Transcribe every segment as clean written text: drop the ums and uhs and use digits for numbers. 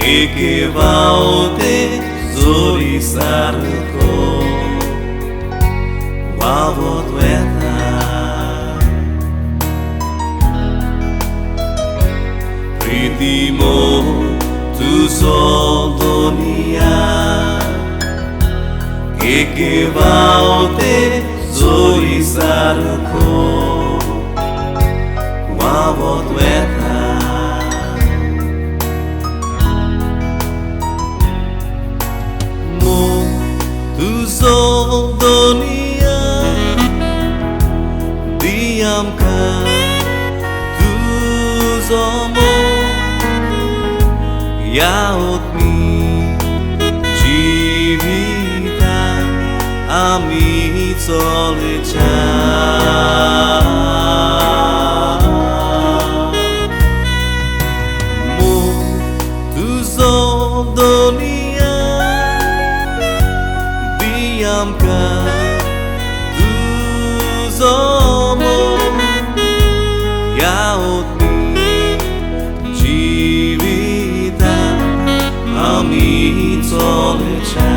ekevaote zori sarko wavot weta pritimo tu sodonia ekevaote zori sarko wavot weta Sodonia diamkan tu zomo yaot mi jivita ami solecha mo tu Sodonia diamkan tu zomo yaot mi jivita ami solecha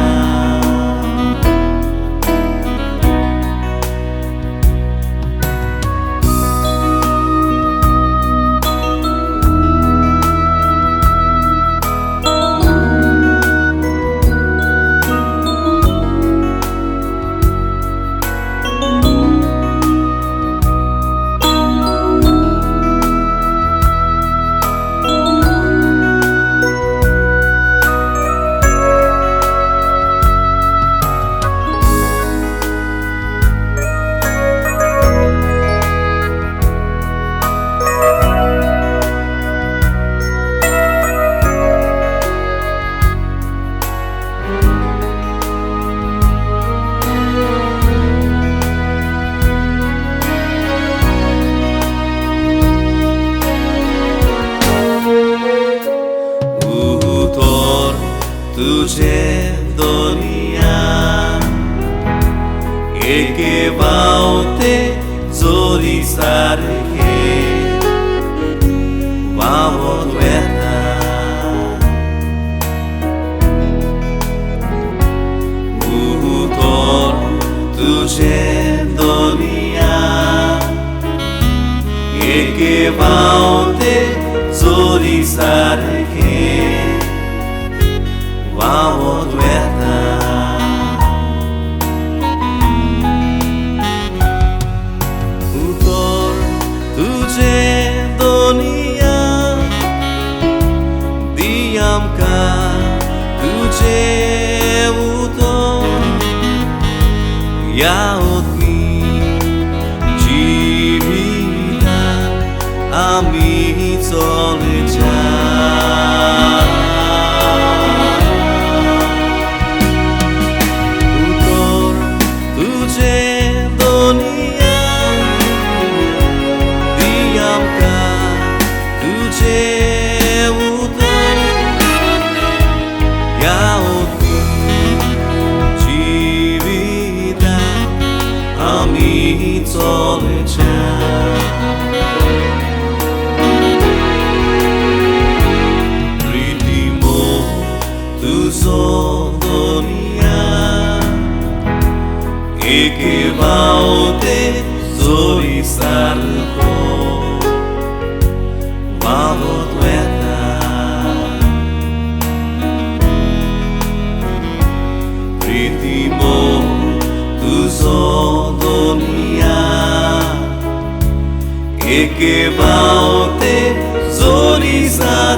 तुझे दुनिया ekevaote zori sarke wavot weta utor तुझे दुनिया ekevaote zori sarke wavot weta utor तुझे दुनिया diamkan तुझे utor yaot mi jivita ami solecha solecha pritimo tu Sodonia ekevaote zori sarko wavot weta pritimo tu Sodonia ekevaote zori sarko